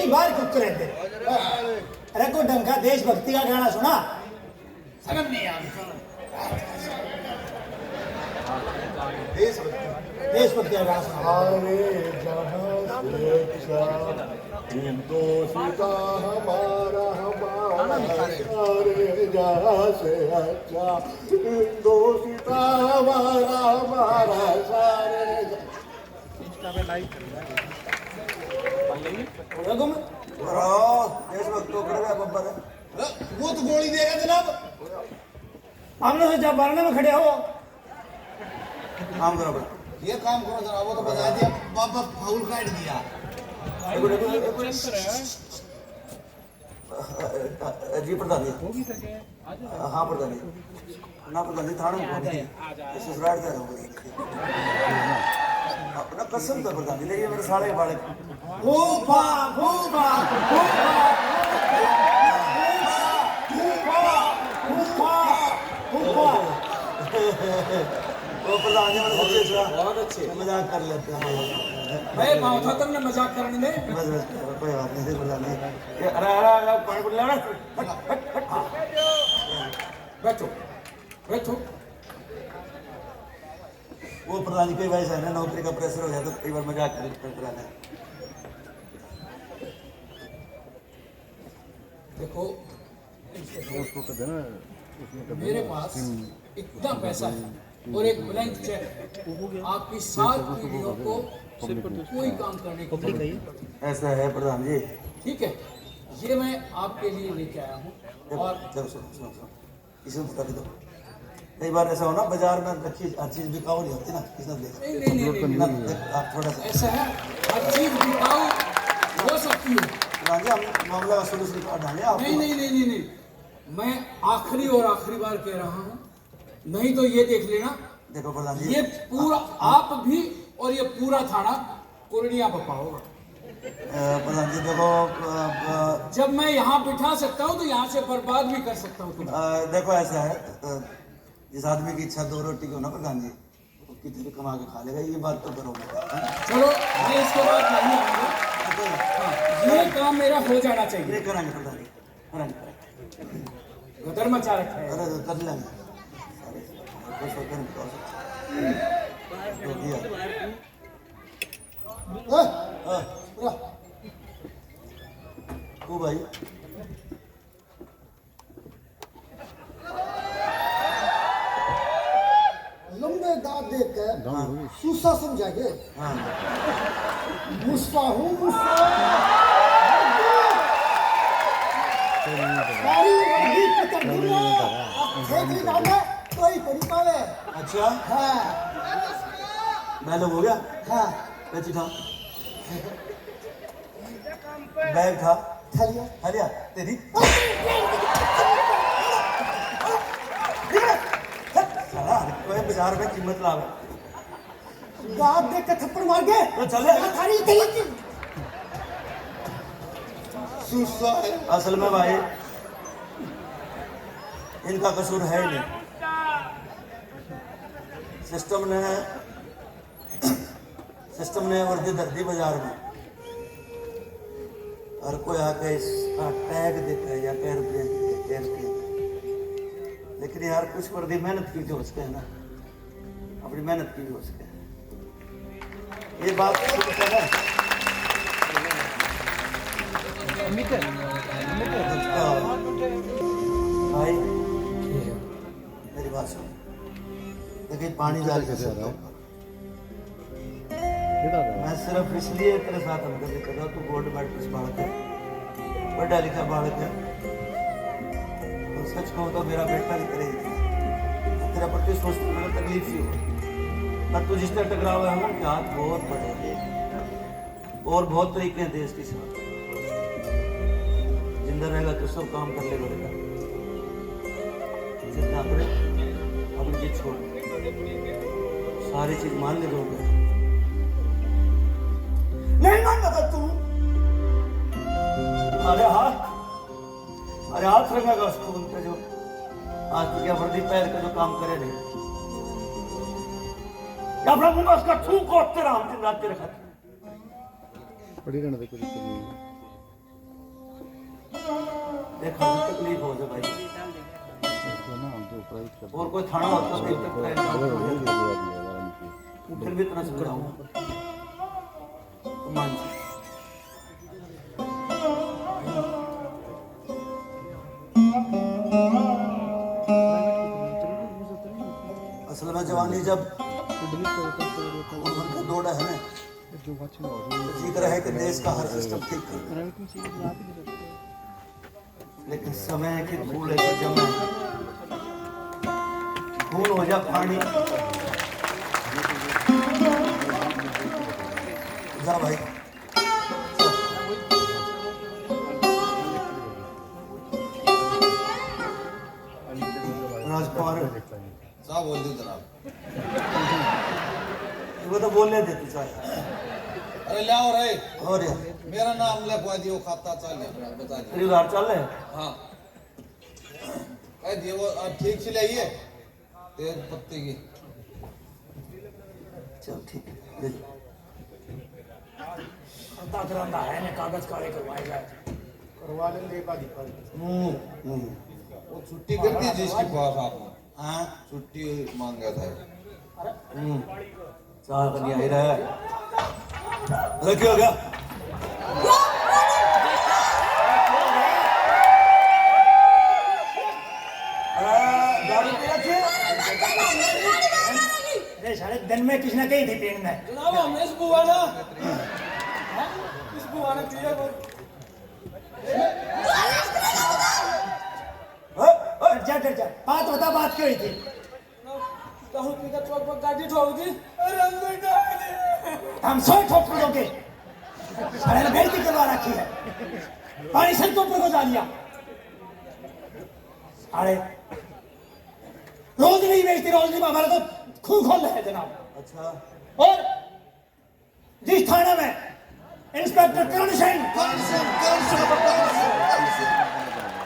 इतनी बार चुप रहते। अरे को ढंग का देशभक्ति का गाना सुना, समझ नहीं आ देशभक्ति का गाना सुना। अरे जहाँ से अच्छा हिंदोस्तां हमारा हमारा, अरे जहाँ से अच्छा हिंदोस्तां हमारा हमारा सारे। देशभक्तों कर बब्बर वो तो गोली देगा जनाब, हमने सोचा मरने में खड़े हो। काम करो ये काम करो जनाब, वो तो बता दिया बाबा फाउल काट दिया। जी प्रधान जी, हाँ प्रधान जी, ना प्रधान जी थाने में ससुराल जा रहा हूँ अपना कसम था प्रधान जी, लेकिन मेरे साले बाले फूफा फूफा फूफा फूफा फूफा वो प्रधान जी मैंने सच्चे सुना, बहुत अच्छे मजाक कर लेते हैं भाई माउथ था तुमने मजाक करने में। बस बस कोई बात नहीं प्रधान जी। अरे अरे अरे पानी पुल लेना, बैठो बैठो। वो प्रधान जी कई बार ऐसा है ना, नौकरी का प्रेशर हो जाता तो कई बार मजाक कर रहा है। देखो मेरे पास इतना पैसा है और एक ब्लैंक चेक, आपकी 7 पीढ़ियों को कोई काम करने को नहीं। ऐसा है प्रधान जी, ठीक है, ये मैं आपके लिए लेके आया हूँ। और चलो सुनो सुनो सुनो, इसे बता दो। कई बार ऐसा हो ना, बाजार में रखी हर चीज बिकाऊ नहीं होती ना, किसने नहीं नहीं नहीं नहीं, आप थोड़ा सा ऐसा है, हर चीज बिकाऊ हो सकती है। प्रधान जी हम मामला का सोल्यूशन निकाल डालें आप। नहीं नहीं नहीं नहीं नहीं, मैं आखिरी और आखिरी बार कह रहा हूँ, नहीं तो ये देख लेना। देखो प्रधान जी, ये पूरा आप भी और ये पूरा थाना कुर्निया बपा होगा। प्रधान जी देखो, जब मैं यहाँ बिठा सकता हूँ तो यहाँ से बर्बाद भी कर सकता हूँ तुम्हें। देखो ऐसा है, जिस आदमी की इच्छा 2 रोटी की हो ना प्रधान जी, वो कितनी कमा के खा लेगा, ये बात तो करो। चलो मैं इसके बाद नहीं आऊंगा, ये काम मेरा हो जाना चाहिए। नहीं कराएंगे प्रधान जी, कराएंगे। गदर मचा रखा है। अरे कर लेंगे ओ भाई, लंबे दांत देख कर सूसा समझाएंगे। हाँ मुस्ता हूँ मुस्ता, सारी रंगी पकड़ दूंगा, अब फेंक ली डाल कोई पड़ी पावे। अच्छा हाँ मैलूम हो गया। हाँ कैची था बैग था थलिया हरिया तेरी साला कोई बाजार में कीमत लावे, दांत देख कर थप्पड़ मार के तो चले थारी थली सूसा है। असल में भाई इनका कसूर है ही नहीं, सिस्टम ने वर्दी धर दी बाजार में। हर कोई आके इसका टैग देता है या पैर के, लेकिन यार कुछ वर्दी मेहनत की जो उसके है ना, अपनी मेहनत की जो उसके है, ये बात है ना। भाई मेरी बात सुन, लेकिन पानी डाल के सकता हूँ मैं सिर्फ इसलिए तेरे साथ हमदर्दी कर रहा हूँ, तू गोल्ड मेडल संभाल के पढ़ा लिखा बालक है, और सच कहूँ तो मेरा बेटा भी करे तेरा प्रति सोचते मेरा तकलीफ ही हो। और तू जिस तरह टकराव है उनके हाथ बहुत बड़े हैं और बहुत तरीके हैं देश की सेवा, जिंदा रहेगा तो सब काम कर लेगा बेटा, जितना करे अपनी चीज छोड़ सारी चीज मान ले दोगे। नहीं मानता तू। अरे हाथ रखेगा उसको उन पे जो आज तो क्या वर्दी पैर का जो काम करे नहीं, या अपना मुंह उसका थूक और तेरा हम दिन रात तेरे खाते पड़ी रहने दे कुछ देखो तकलीफ हो जाए भाई और कोई थाना होता तो तक फिर भी इतना सुखड़ाऊंगा मान असल में जवानी जब उम्र का दौड़ा है ना जिक्र है कि देश का हर सिस्टम ठीक कर लेकिन समय की धूल है जमा खून हो जा पानी जा भाई राजकुमार साहब बोल दी जनाब। वो तो बोलने देते चाहे अरे ले आओ रे और यार मेरा नाम लिखवा दियो खाता चल बता दियो। तेरी उधार चल रहे हाँ कह दियो वो ठीक से लाइए तेज पत्ते की। चल ठीक है ले लो। करंदा है ने कागज काले करवाए जाए करवा लेंगे एक आधी पर वो छुट्टी कर दी जिसके पास आपने हाँ छुट्टी मांगा था। चाह कर नहीं रहा है अरे क्या हो गया अरे सारे दिन में किसी न कहीं थी पेन में जनाब हमने इस बुआ ना पिया वो डर जा बात बता बात क्यों हुई थी कहूँ पीका चौक पर गाड़ी ठोक दी अरे अंदर डाले हम सौ ठोक दोगे सारे ने बेइज्जती करवा रखी है पानी से तो ऊपर को जा लिया अरे रोज नहीं बेचती रोज नहीं हमारा तो खून खोल रहे हैं जनाब अच्छा और जिस थाने में इंस्पेक्टर करण सिंह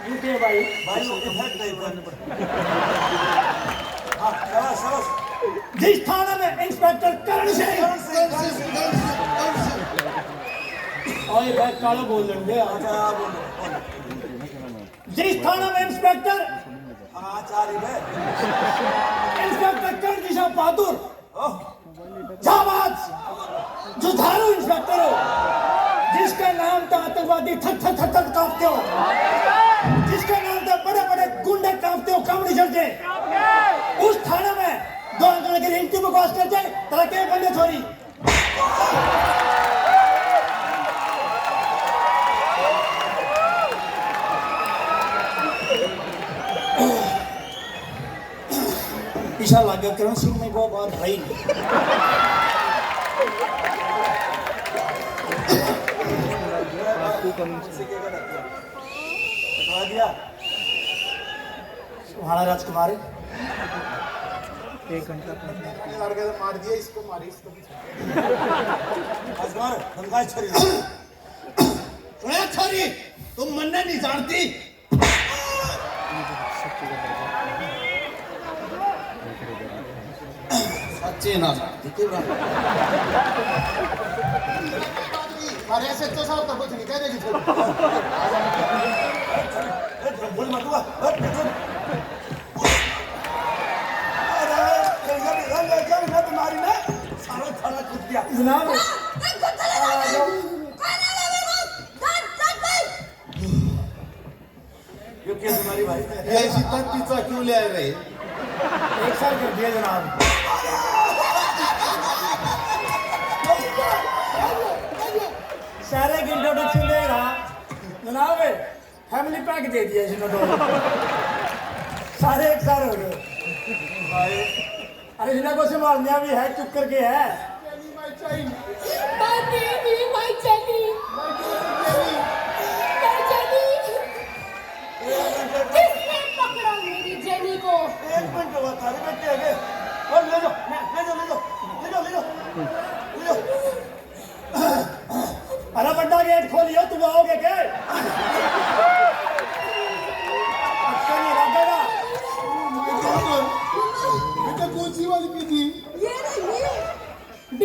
रुकिए भाई भाई वो इफेक्ट नहीं कर हाँ शाबाश शाबाश जिस थाने में इंस्पेक्टर करण सिंह और ये भाई कालो बोल लेंगे अच्छा बोलो जिस थाने में इंस्पेक्टर हाँ चार ही है इंस्पेक्टर करण किशोर बहादुर जाबाज जुझारू इंस्पेक्टर हो जिसका नाम था आतंकवादी थर थर थर थर कांपते हो जिसका नाम था बड़े बड़े गुंडे कांपते हो कम नहीं चलते उस थाने में 2 अंकल के रिंटी बकवास करते तरह के बंदे छोरी ईशा लागे करण सिंह में वो बात रही सुहाना राजकुमार एक घंटा मार दिया इसको मारी इसको राजकुमार धमकाए छोरी सुना छोरी तुम मन्ने नहीं जानती सच्ची ना जानती अरे ऐसे तो साहब तो कुछ नहीं कह देगी बोल मत हुआ तुम्हारी ना सारा थाना कूद दिया जनाब ये क्या तुम्हारी भाई ये इसी तक पीछा क्यों ले आए रहे एक साल कर दिया जनाब सारे की इंट्रोडक्शन देगा जनाब फैमिली पैक दे दिया इसने तो सारे एक साल हो गए अरे इन्हें को संभालने भी है चुप करके है किसने पकड़ा मेरी जेनी को? एक मिनट हुआ था बेटे आगे और ले जाओ अरे बड़ा गेट खोलियो तुम आओगे क्या अच्छा नहीं लगेगा बेटा कौन सी वाली पी थी ये नहीं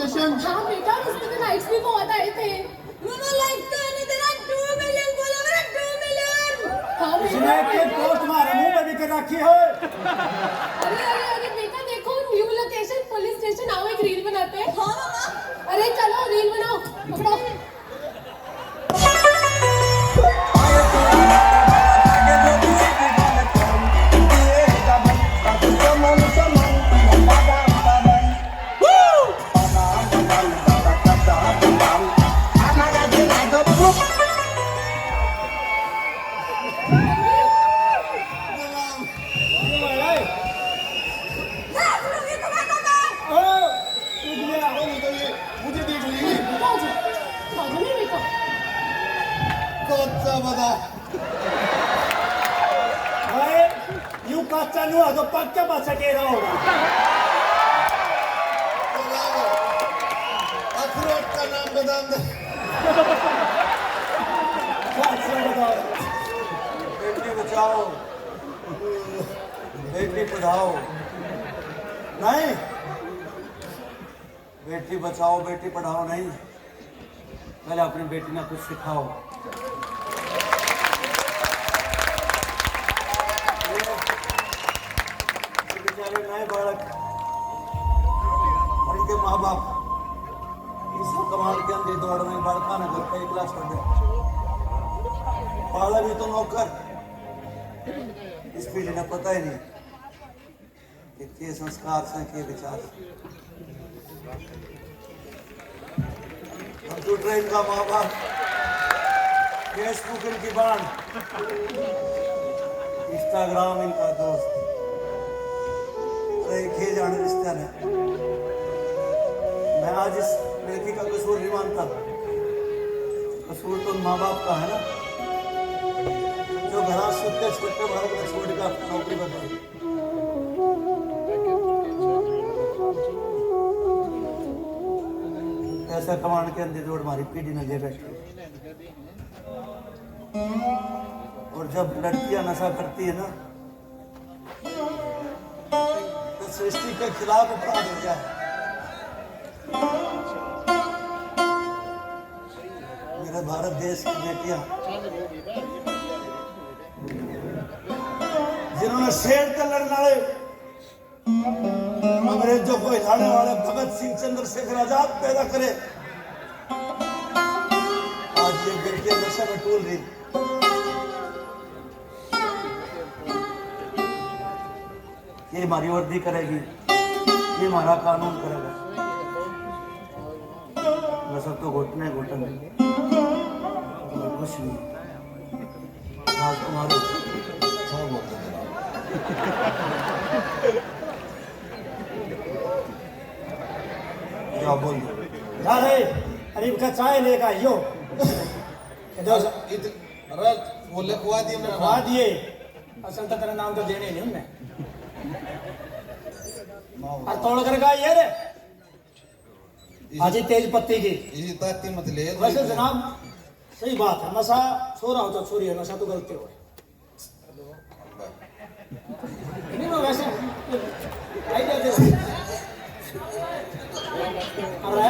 स्टेशन? हाँ बेटा, उसमें तो लाइट्स भी बहुत आए थे। मम्मा लाइट का नहीं तेरा 2 मिलियन बोला, मेरा 2 मिलियन। हाँ इसने बेटा। के पोस्ट तुम्हारे मुंह में भी के रखी है। अरे बेटा देखो, न्यू लोकेशन पुलिस स्टेशन, आओ एक रील बनाते हैं। हाँ मम्मा। अरे चलो रील बनाओ, पकड़ो। मुझे देख ली। बाजू में देखो। कौन सा बता? यूं का चालू है तो पक्का बच के रहोगा। अखरोट का नाम बदाम दे। बेटी बचाओ, बेटी पढ़ाओ। नहीं, बेटी बचाओ बेटी पढ़ाओ नहीं, पहले अपनी बेटी ने कुछ सिखाओ। बेचारे नए बालक और इनके माँ बाप इस कमाल के अंदर दौड़ में बालका न घर का इकला छोड़ दे। पाला भी तो नौकर, इस पीढ़ी ने पता ही नहीं कि के संस्कार से के विचार। कंप्यूटर इनका माँ बाप, फेसबुक इनकी बाण, इंस्टाग्राम इनका दोस्त। एक ही जाने रिश्ते ने। मैं आज इस लड़की का कसूर नहीं मानता, कसूर तो माँ बाप का है ना, जो घरा सूते छोटे बालक में छोड़ कर अपनी नौकरी बदली। ऐसा कमांड के अंदर जोड़ मारी पीढ़ी में ले बैठी। और जब लड़कियां नशा करती है ना, तो सृष्टि के खिलाफ अपराध हो गया। मेरे भारत देश की बेटियां जिन्होंने शेर के लड़ने वाले, अंग्रेजों को हिलाने वाले भगत सिंह, चंद्रशेखर आजाद पैदा करे, आज ये बेटियां नशा में टूल रही। ये हमारी वर्दी करेगी, ये हमारा कानून करेगा। नशा तो घुटने घुटन कुछ नहीं। आज तुम्हारे सब होते हैं। क्या बोल जा रहे अरीब का चाय लेगा यो। अरे वो लिखवा दिए मैंने। खवा दिए, असल तो तेरा नाम तो देने नहीं उनने। और तोड़ कर का ये रे आज ही तेज पत्ती की। ये ताती मत ले। वैसे जनाब सही बात है, नशा छोरा हो तो छोरी है, नशा तो गलती हो। नहीं मैं वैसे आइडिया दे। अरे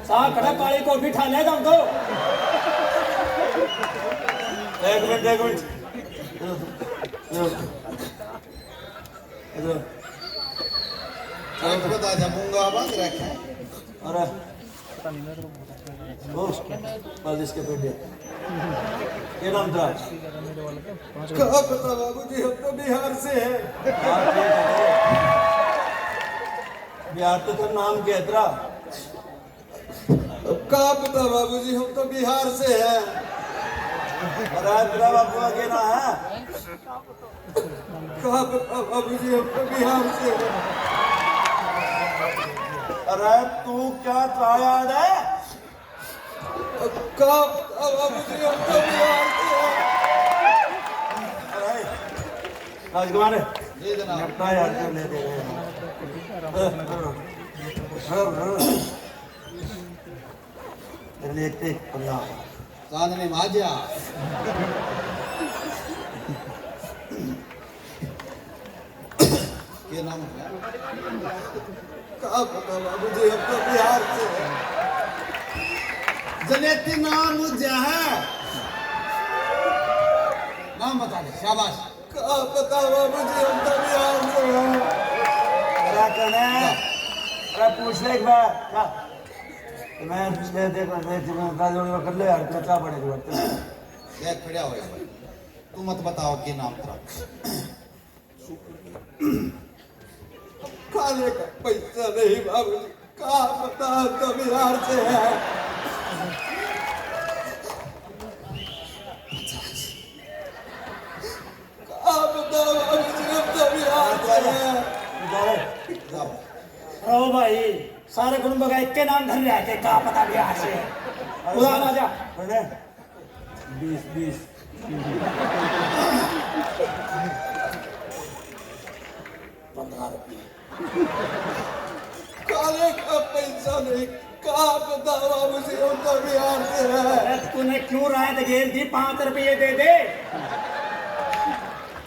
सा कड़ा काली कॉफी ठा ले तुम तो। एक मिनट एक बता जाऊंगा बात रखे। अरे वो बस इसके पेटे ये नाम था। कहा पता बाबूजी हम तो बिहार से है। बिहार तो तेरा नाम क्या है तेरा? कहा पता बाबूजी हम तो बिहार से है। अरे तेरा बाबू का क्या नाम है? कहा पता बाबूजी हम तो बिहार से है। अरे तू क्या चाया है? कहा पता बाबूजी हम तो बिहार से है। अरे राजकुमार ये जनाब निपटा यार क्यों ले दे रहे हैं? तेरे लिए एक पंजाब चांदनी माजिया। क्या नाम है? कहा पता बाबूजी, हम तो बिहार से हैं। जलेती नाम मुझे है। नाम बता दे, शाबाश। कहा पता बाबूजी, हम तो बिहार से हैं। क्या कहना है? अरे पूछ ले एक बार क्या? मैं देखो कर ले यार, क्या क्या पड़ेगा देख खड़ा हो एक बार। तू मत बताओ कि नाम तेरा। खाने का पैसा नहीं बाबूजी, कहा पता हम तो बिहार से हैं। कहा पता बाबूजी, हम तो बिहार से हैं। जाओ। रहो भाई, सारे कुटुंब का एक के नाम धर रहे थे, कहा पता बिहार से है। उड़ा ना जा। 20 15 रुपये। खाने का पैसा नहीं, कहा पता बाबूजी, हम तो बिहार से हैं। अरे तूने क्यों रात घेर दी? 5 रुपये दे दे।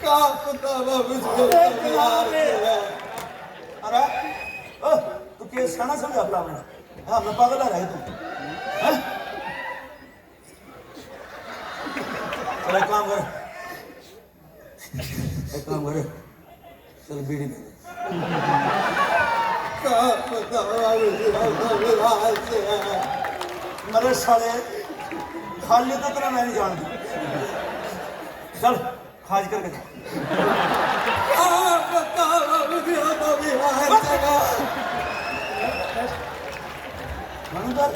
कहा पता बाबूजी, हम तो बिहार से हैं। अरे तू केस खाना समझा अपना मैंने? हाँ मैं पागल आ रहा है तू। हाँ? चल एक काम कर, चल बीड़ी दे दे। कहा पता बाबूजी, हम तो बिहार से हैं। मेरे साले खाली तो तेरा मैं नहीं जानता। चल खाज करके जा। कहा पता बाबूजी, हम तो बिहार से हैं। मनुदर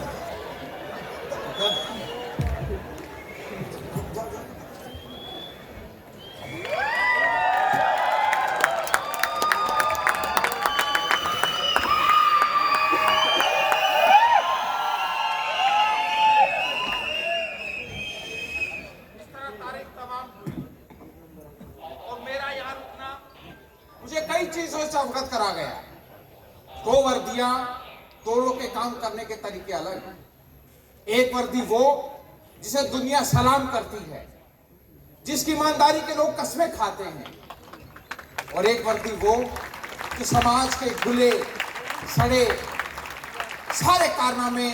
मुझे कई चीजों से अवगत करा गया। 2 वर्दियां, दोनों के काम करने के तरीके अलग। एक वर्दी वो जिसे दुनिया सलाम करती है, जिसकी ईमानदारी के लोग कस्में खाते हैं, और एक वर्दी वो कि समाज के खुले सड़े सारे कारनामे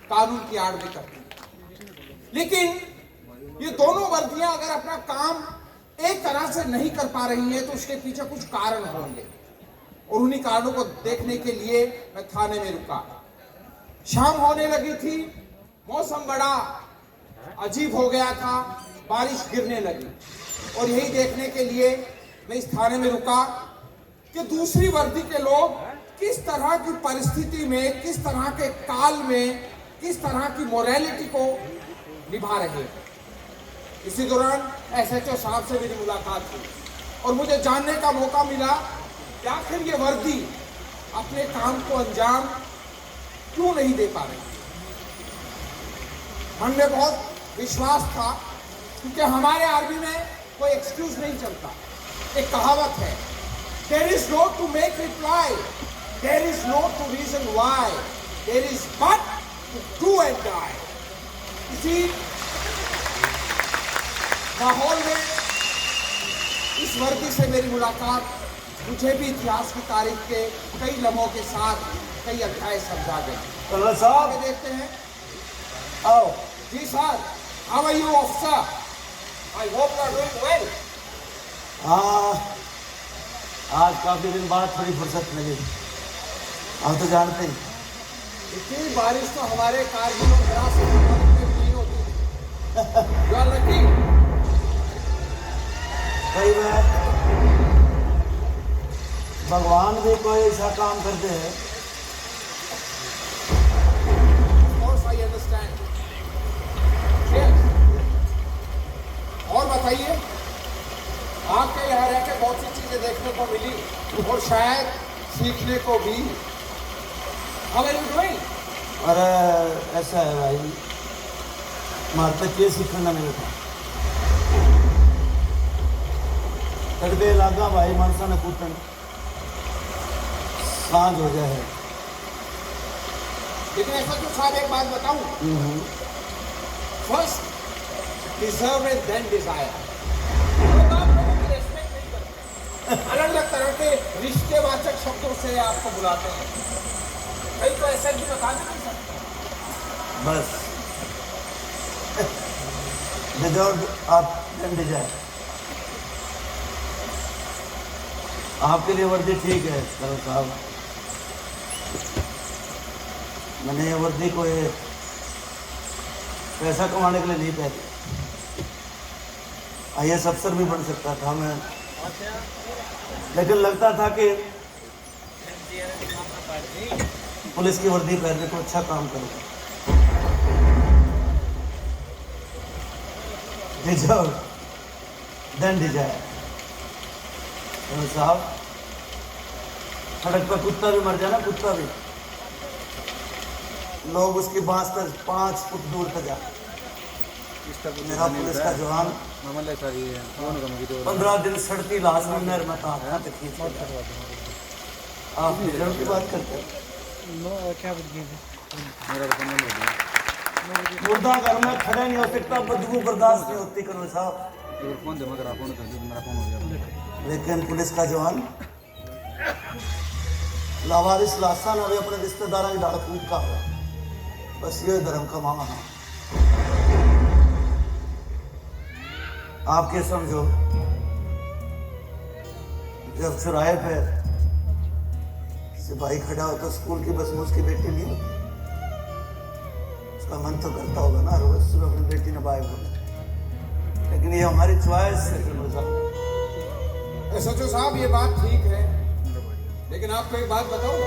कानून की आड़ में करती है। लेकिन ये दोनों वर्दियां अगर अपना काम एक तरह से नहीं कर पा रही है तो उसके पीछे कुछ कारण होंगे, और उन्हीं कारणों को देखने के लिए मैं थाने में रुका। शाम होने लगी थी, मौसम बड़ा अजीब हो गया था, बारिश गिरने लगी, और यही देखने के लिए मैं इस थाने में रुका कि दूसरी वर्दी के लोग किस तरह की परिस्थिति में, किस तरह के काल में, किस तरह की मोरालिटी को निभा रहे हैं। इसी दौरान एसएचओ साहब से मेरी मुलाकात हुई और मुझे जानने का मौका मिला कि आखिर ये वर्दी अपने काम को अंजाम क्यों नहीं दे पा रही। मन में बहुत विश्वास था, क्योंकि हमारे आर्मी में कोई एक्सक्यूज नहीं चलता। एक कहावत है, there is no to make reply, there is no to reason why, there is but to do and die. इसी माहौल में इस वर्दी से मेरी मुलाकात मुझे भी इतिहास की तारीख के कई लम्हों के साथ कई अध्याय समझा गए। कलर साहब आगे देखते हैं। आओ। जी sir, how are you officer? I hope you are doing well. हाँ, आज काफी दिन बाद थोड़ी फुर्सत मिली। आप तो जानते ही, इतनी बारिश तो हमारे कारगिलों हिरासत में नहीं होती। You are lucky। कई बार भगवान भी कोई ऐसा काम करते हैं। Of course I understand। Yes। और बताइए, आपके यहाँ रह के बहुत सी चीजें देखने को मिली और शायद सीखने को भी। How are you doing? अरे ऐसा है भाई, हमारे तक ये सीखना मिला था। तड़पे लागा भाई मनसा न कूटन, सांझ हो जाए। लेकिन ऐसा तो साहब एक बात बताऊं, first deserve and then desire. लोग आप लोगों की रेस्पेक्ट नहीं करते। अलग अलग तरह के रिश्तेवाचक शब्दों से आपको बुलाते हैं, कहीं तो ऐसे भी बता नहीं सकते। बस डिजर्व आप डिजायर। आपके लिए वर्दी ठीक है करो साहब, मैंने ये वर्दी को ये पैसा कमाने के लिए नहीं पहनी। IAS अफसर भी बन सकता था मैं, लेकिन लगता था कि पुलिस की वर्दी पहनने को अच्छा काम करूँगा। Deserve then desire. साहब सड़क पर कुत्ता भी मर जाए ना, कुत्ता भी, लोग उसकी बांस पर 5 फुट दूर तक जाए। मेरा पुलिस का जवान 15 दिन सड़ती लाश में नहर में हाथ खींच के आप डिजर्व की बात करते हैं। मुर्दा घर में खड़ा नहीं हो सकता, बदबू बर्दाश्त नहीं होती कर्नल साहब। लेकिन पुलिस का जवान लावारिस लाशा ने अपने रिश्तेदारों की डाल फूट का हुआ, बस ये धर्म का मांगा है। आप क्या समझो, जब चौराहे पे सिपाही खड़ा हो तो स्कूल की बस में उसकी बेटी नहीं होती, उसका मन तो करता होगा ना रोज सुबह अपनी बेटी ने बाय बोला, लेकिन ये हमारी चॉइस है। SHO साहब ये बात ठीक है, लेकिन आपको एक बात बताऊं,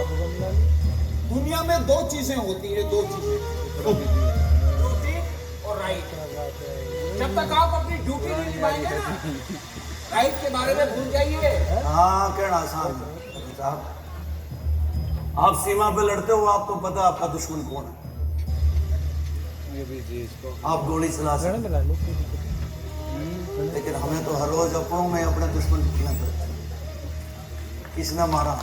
दुनिया में 2 चीजें होती हैं, 2 चीजें, ड्यूटी और राइट। जब तक आप अपनी ड्यूटी नहीं निभाएंगे ना, राइट के बारे में भूल जाइए। हाँ कहना आसान है साहब, आप सीमा पे लड़ते हो, आपको पता है आपका दुश्मन कौन है, आप गोली चला सकते, लेकिन हमें तो हर रोज अपनों में अपने दुश्मन दिखना पड़ता है। किसने मारा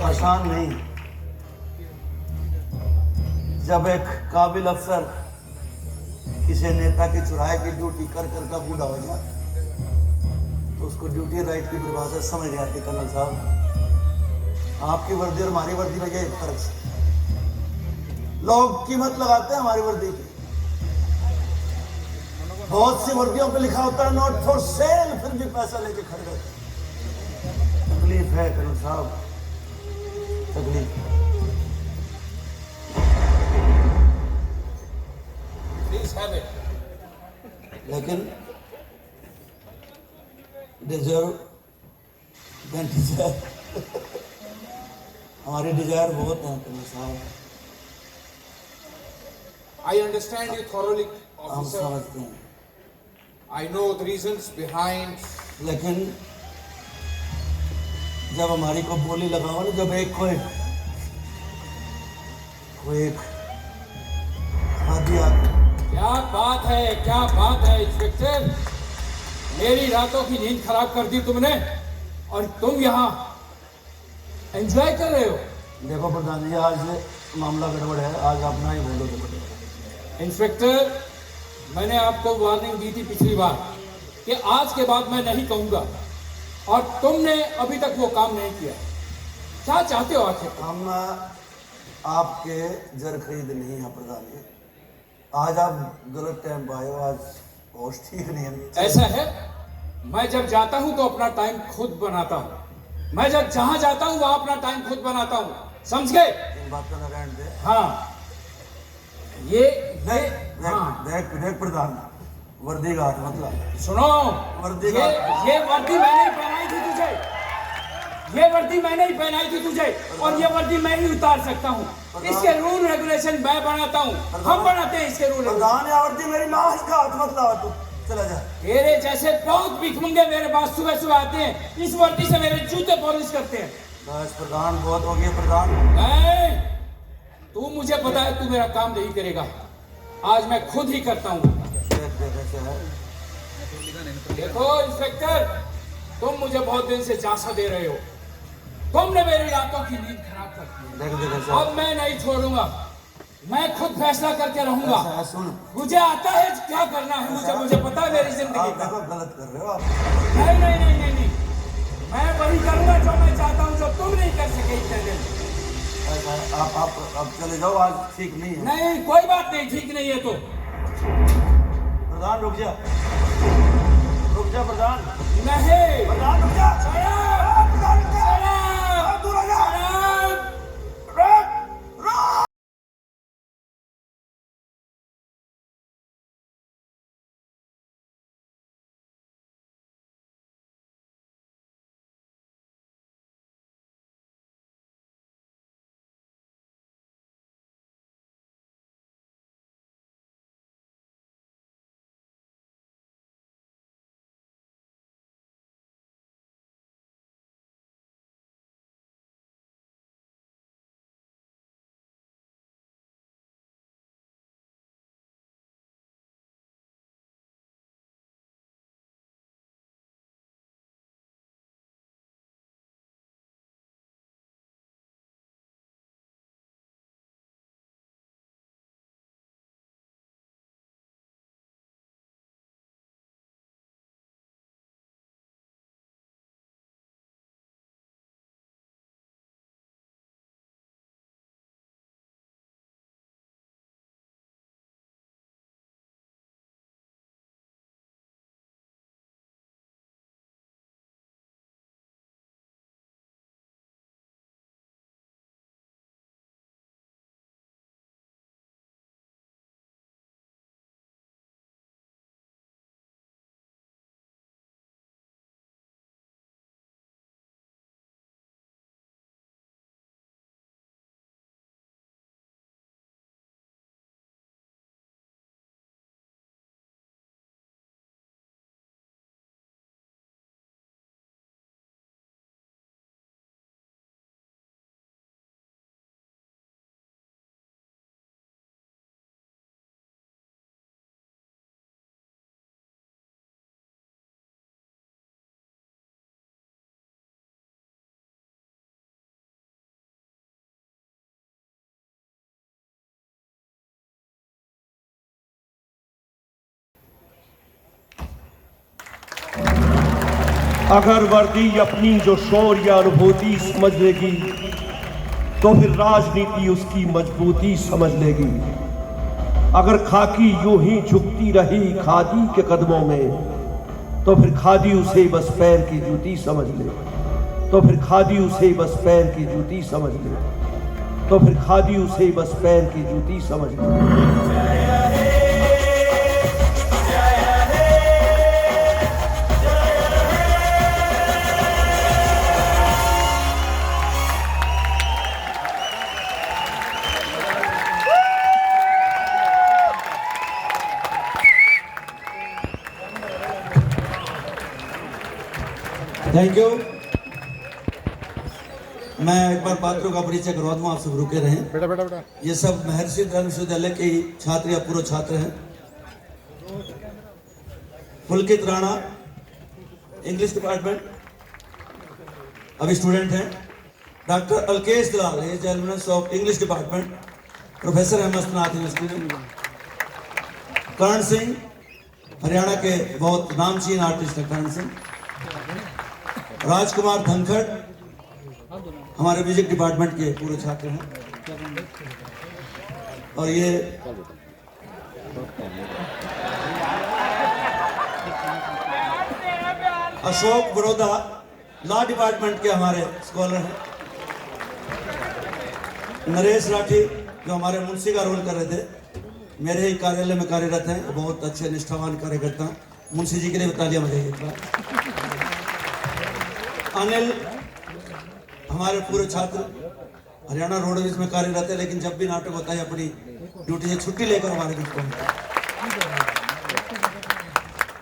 आसान नहीं। जब एक काबिल अफसर किसी नेता की चुराए की ड्यूटी कर कर का बूढ़ा हो जाए तो उसको ड्यूटी राइट की परिभाषा समझ नहीं आती। कर्नल साहब, आपकी वर्दी और हमारी वर्दी में एक फर्क है, लोग कीमत लगाते हैं हमारी वर्दी की। बहुत सी वर्दियों पे लिखा होता है नॉट फॉर सेल, फिर भी पैसा लेके खरीदते हैं। तकलीफ है कर्नल साहब, तकलीफ। लेकिन डिजर्व देन डिजायर, हमारी डिजायर बहुत है कर्नल साहब। I understand you thoroughly, हम officer. समझते हैं, I know the reasons behind. लेकिन जब हमारी को बोली लगाओ ना, जब एक कोई एक हाथी क्या बात है, क्या बात है इंस्पेक्टर, मेरी रातों की नींद खराब कर दी तुमने, और तुम यहाँ एंजॉय कर रहे हो। देखो प्रधान जी, आज मामला गड़बड़ है, आज आप ना ही बोलोगे पड़ेगा। इंस्पेक्टर, मैंने आपको वार्निंग दी थी पिछली बार कि आज के बाद मैं नहीं कहूंगा, और तुमने अभी तक वो काम नहीं किया। क्या चाहते हो आखिर? हम आपके जर खरीद नहीं है प्रधान जी, आज आप गलत टाइम पे आए हो, आज होश ठीक नहीं है। ऐसा है, मैं जब जाता हूं तो अपना टाइम खुद बनाता हूं, मैं जब जहां जाता हूं वहां अपना टाइम खुद बनाता हूं, समझ गए? इन बात का नारायण दे। हाँ, देख प्रधान, वर्दी का हाथ मत ला। सुनो, वर्दी ये वर्दी मैंने ही पहनाई थी तुझे, ये वर्दी मैंने ही पहनाई थी तुझे, और ये वर्दी मैं ही उतार सकता हूँ। इसके रूल रेगुलेशन मैं बनाता हूँ, हम बनाते हैं इसके रूल। प्रधान, ये वर्दी मेरी माँ का हाथ मत ला, तू चला जा। तेरे जैसे बहुत भिखमंगे मेरे पास सुबह सुबह आते हैं, इस वर्दी से मेरे जूते पॉलिश करते हैं। बस प्रधान, बहुत हो गया प्रधान। नहीं, तू मुझे पता है तू मेरा काम नहीं करेगा, आज मैं खुद ही करता हूँ। देखो इंस्पेक्टर, तुम मुझे बहुत दिन से झांसा दे रहे हो, तुमने मेरी रातों की नींद खराब कर दी। अब मैं नहीं छोड़ूंगा, मैं खुद फैसला करके रहूंगा। ऐसा है, सुन मुझे आता है क्या करना है, मुझे पता है मेरी जिंदगी आप का। देखो गलत कर रहे हो आप। नहीं नहीं नहीं नहीं नहीं, मैं वही करूंगा जो मैं चाहता हूँ, जो तुम नहीं कर सके इतने दिन। ऐसा है, आप चले जाओ, आज ठीक नहीं है। नहीं कोई बात नहीं, ठीक नहीं है तो प्रधान रुक जा प्रधान। नहीं प्रधान रुक जा। प्रधान रुक जा। दूर हो जा। अगर वर्दी अपनी जो शौर्य या अनुभूति समझ लेगी तो फिर राजनीति उसकी मजबूती समझ लेगी। अगर खाकी यूं ही झुकती रही खादी के कदमों में तो फिर खादी उसे बस पैर की जूती समझ ले, तो फिर खादी उसे बस पैर की जूती समझ ले, तो फिर खादी उसे बस पैर की जूती समझ ले। Thank you. मैं एक बार पात्रों का परिचय करवा दूं, आप सब रुके रहें। बेटा बेटा बेटा, ये सब महर्षि धर्म विश्वविद्यालय के छात्र या पूर्व छात्र हैं। पुलकित राणा इंग्लिश डिपार्टमेंट अभी स्टूडेंट हैं। Doctor Alkesh Dalal as alumnus of English department, professor अहमद नाथ यूनिवर्सिटी। करण सिंह हरियाणा के बहुत नामचीन आर्टिस्ट है करण सिंह। राजकुमार धनखड़ हमारे म्यूजिक डिपार्टमेंट के पूरे छात्र हैं। और ये अशोक बड़ौदा लॉ डिपार्टमेंट के हमारे स्कॉलर हैं। नरेश राठी जो हमारे मुंशी का रोल कर रहे थे, मेरे ही कार्यालय में कार्यरत हैं, बहुत अच्छे निष्ठावान कार्यकर्ता हैं। मुंशी जी के लिए तालियां बजाइए। अनिल हमारे पूर्व छात्र हरियाणा रोडवेज में कार्यरत है, लेकिन जब भी नाटक होता है अपनी ड्यूटी से छुट्टी लेकर हमारे बीच पहुंचते हैं।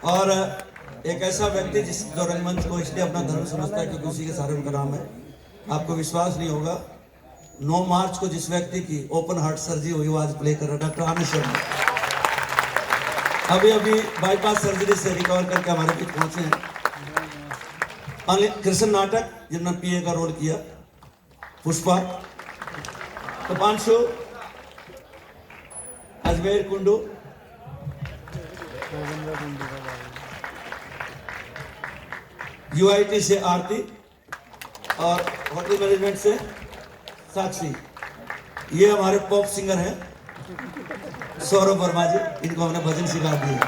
और एक ऐसा व्यक्ति जो रंगमंच को इसलिए अपना धर्म समझता है क्योंकि उसी के सारे उनका नाम है। आपको विश्वास नहीं होगा, 9 मार्च को जिस व्यक्ति की ओपन हार्ट सर्जरी हुई वो आज प्ले कर रहा है, डॉक्टर आनंद शर्मा। अभी बाईपास सर्जरी से रिकवर करके हमारे बीच पहुंचे हैं। कृष्ण नाटक जिन्होंने पीए का रोल किया, पुष्पा, तो 500 अजमेर कुंडू, UIT से आरती और होटल मैनेजमेंट से साक्षी। ये हमारे पॉप सिंगर हैं सौरभ वर्मा जी, इनको हमने भजन सिखा दिए।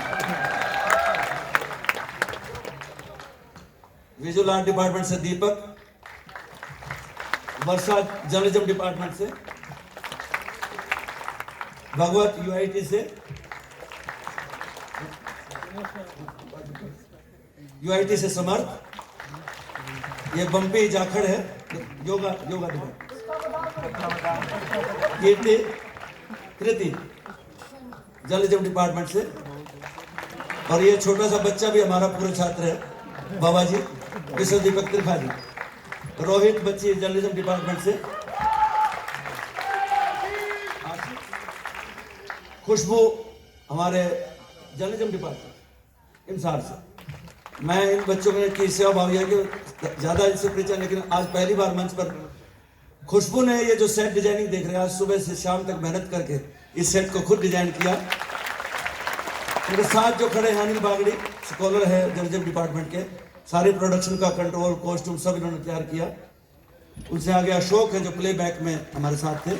विजुअल आर्ट डिपार्टमेंट से दीपक, वर्षा जर्नलिज्म डिपार्टमेंट से, भगवत UIT से, UIT से समर्थ, ये बम्पी जाखड़ है योगा डिपार्टमेंट, कीर्ति कृति जर्नलिज्म डिपार्टमेंट से, और ये छोटा सा बच्चा भी हमारा पूरा छात्र है बाबा जी विश्व दीपक त्रिपाठी। रोहित बच्ची जर्नलिज्म डिपार्टमेंट से, खुशबू हमारे जर्नलिज्म डिपार्टमेंट इंसार से। मैं इन बच्चों की सेवा भावी है कि ज़्यादा इनसे परिचय, लेकिन आज पहली बार मंच पर खुशबू ने ये जो सेट डिजाइनिंग देख रहे हैं, आज सुबह से शाम तक मेहनत करके इस सेट को खुद डिजाइन किया। मेरे साथ जो खड़े हैं अनिल बागड़ी, स्कॉलर है जर्नलिज्म डिपार्टमेंट के, सारे प्रोडक्शन का कंट्रोल, कॉस्ट्यूम सब इन्होंने तैयार किया। उनसे आगे अशोक है जो प्लेबैक में हमारे साथ थे,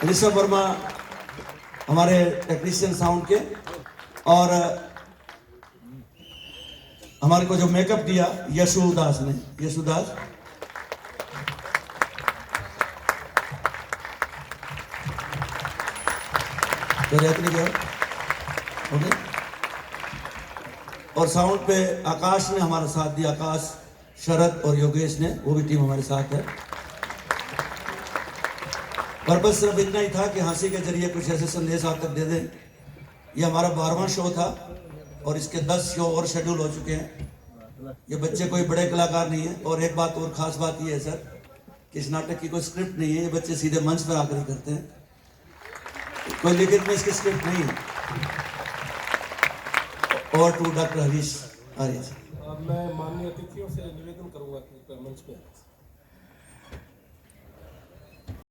ऋषभ वर्मा हमारे टेक्नीशियन साउंड के, और हमारे को जो मेकअप दिया यशुदास ने, यशुदास। तो रहते नहीं गया, ओके। और साउंड पे आकाश ने हमारा साथ दिया, आकाश, शरद और योगेश ने, वो भी टीम हमारे साथ है। पर्पस सिर्फ इतना ही था कि हंसी के जरिए कुछ ऐसे संदेश आप तक दे दें। ये हमारा 12वां शो था और इसके 10 शो और शेड्यूल हो चुके हैं। ये बच्चे कोई बड़े कलाकार नहीं है। और एक बात और खास बात ये है सर कि इस नाटक की कोई स्क्रिप्ट नहीं है, ये बच्चे सीधे मंच पर आकर ही करते हैं, कोई लिखित में इसकी स्क्रिप्ट नहीं है। और टू डॉक्टर हरीश आर्य। मैं माननीय अतिथियों से निवेदन करूंगा कि मंच पे